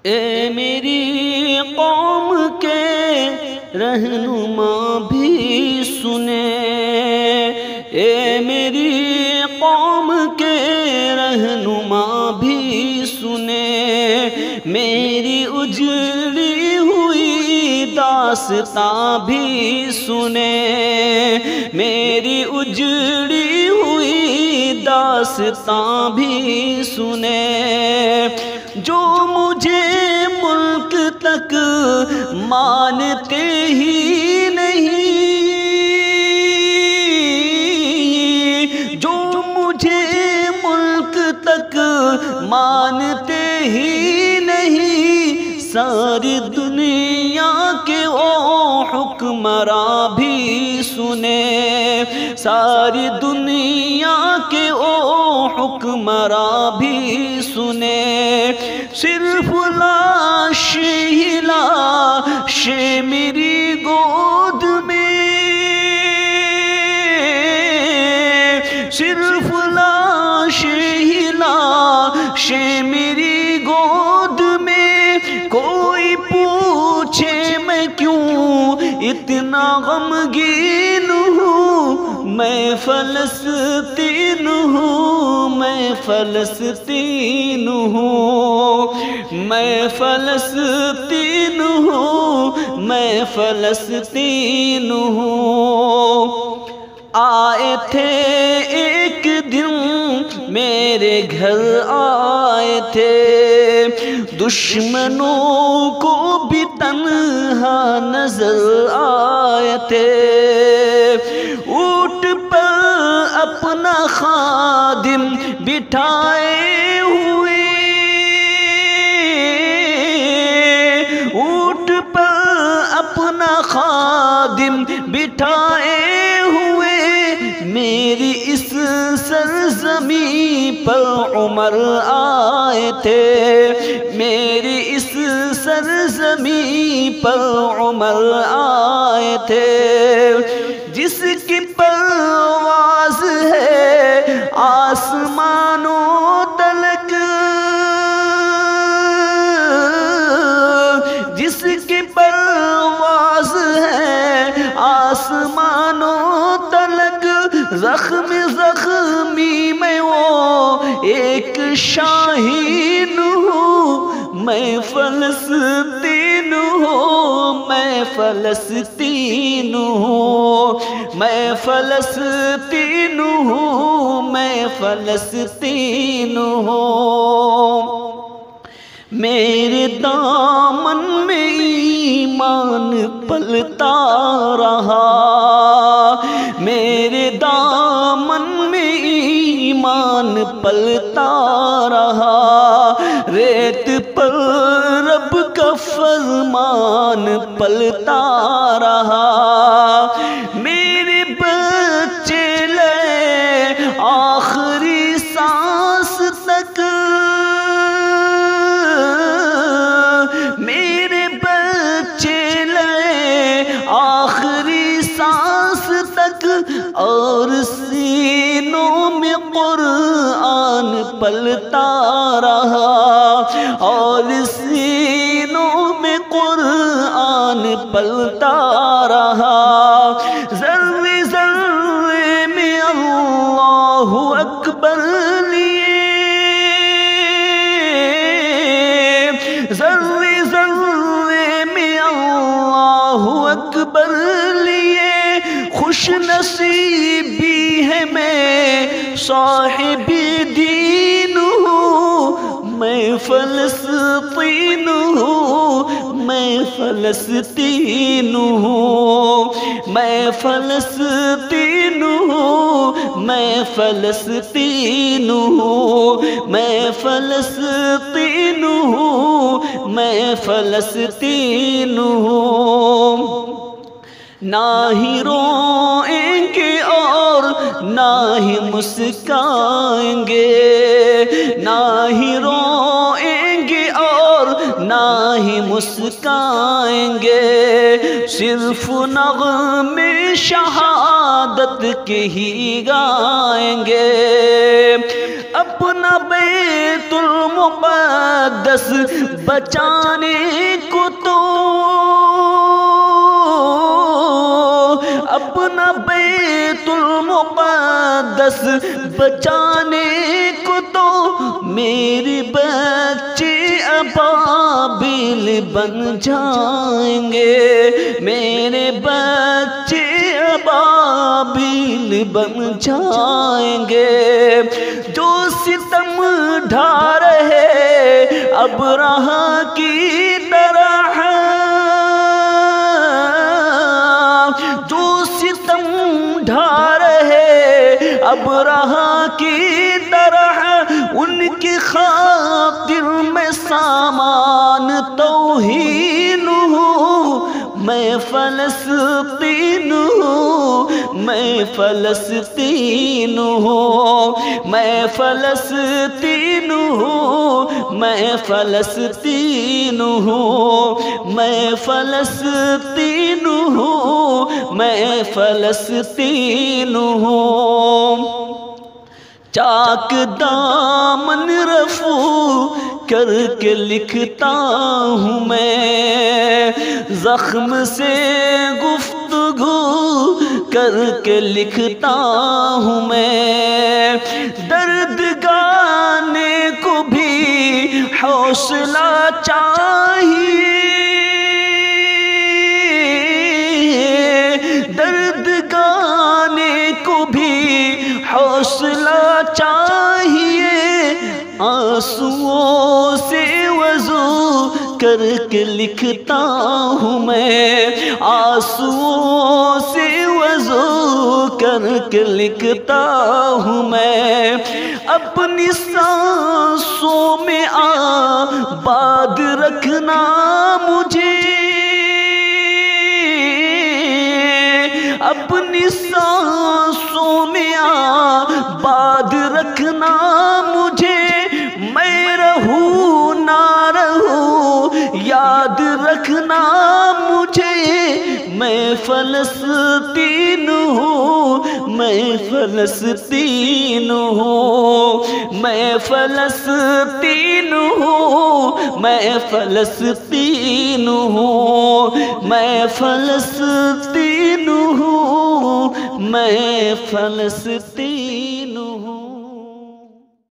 اے میری قوم کے رہنما بھی سنے، اے میری قوم کے رہنما بھی سنے، میری اجڑی ہوئی داستاں بھی سنے، میری اجڑی ہوئی داستاں بھی سنے، جو مجھے ملک تک مانتے ہی نہیں، جو مجھے ملک تک مانتے ہی نہیں، ساری دنیا کے او حکمراں بھی سنے، ساری دنیا کے او حکمراں بھی سنے، صرف لاش ہی لاش میری گود میں، صرف لاش ہی لاش میری گود میں، کوئی پوچھے میں کیوں اتنا غمگین ہوں، میں فلسطین ہوں، میں فلسطین ہوں، میں فلسطین ہوں، میں فلسطین ہوں۔ آئے تھے ایک دن میرے گھر آئے تھے، دشمنوں کو بھی تنہا نظر آئے تھے، اونٹ پر اپنا خادم بٹھائے ہوئے، اونٹ پر اپنا خادم بٹھائے ہوئے، میری اس سرزمین پر عمر آئے تھے، میری اس سرزمین پر عمر آئے تھے، جس کی پرواز ہے آسمانوں تلک، جس کی پرواز ہے آسمانوں تلک، زخم زخمی میں وہ ایک شاہین ہوں، میں فلسطین ہوں، میں فلسطین ہوں، میں فلسطین ہوں، میں فلسطین ہوں۔ میرے دامن میں ایمان پلتا رہا، میرے دامن میں ایمان پلتا رہا، ریت پر رب کا فرمان پلتا رہا، میرے بچے لے آخری سانس تک، میرے بچے لے آخری سانس تک، اور سینوں میں قرآن پلتا رہا، اور سینوں میں قرآن پلتا رہا، ذرے ذرے میں اللہ اکبر لیے، ذرے ذرے میں اللہ اکبر لیے، خوش نصیبی ہے میں صاحب دین ہوں، میں فلسطین ہوں، میں فلسطین ہوں، میں فلسطین ہوں، میں فلسطین ہوں، میں فلسطین ہوں، میں فلسطین ہوں۔ نہ ہی روئیں گے اور نہ ہی مسکائیں گے، نہ ہی روئیں گے اور نہ ہی مسکائیں گے، صرف نغمے شہادت کے ہی گائیں گے، اپنا بیت المقدس بچانے کو تو اپنا بیت المقدس بچانے کو تو میری بچے ابابیل بن جائیں گے، میرے بچے ابابیل بن جائیں گے۔ جو ستم ڈھا رہے ابرہہ کی طرح، جو ستم ڈھا رہے ابرہہ کی طرح، ان کی خاطر میں سامان توہین ہوں، میں فلسطین ہوں، میں فلسطین ہوں، میں فلسطین ہوں، میں فلسطین ہوں، میں فلسطین ہوں، میں فلسطین ہوں۔ چاک دامن رفو کر کے لکھتا ہوں میں، زخم سے گفتگو کر کے لکھتا ہوں میں، درد گانے کو بھی حوصلہ چاہیے، درد گانے کو بھی حوصلہ چاہیے، آنسوؤں سے وضو کر کے لکھتا ہوں میں، آنسوؤں سے وضو کر کے لکھتا ہوں میں، اپنی سانسوں میں آباد رکھنا مجھے، اپنی سانسوں میں آباد رکھنا مجھے، میں رہوں نہ رہوں یاد رکھنا مجھے، میں فلسطین ہوں، میں فلسطین ہوں، میں فلسطین ہوں، میں فلسطین ہوں، میں فلسطین ہوں، میں فلسطین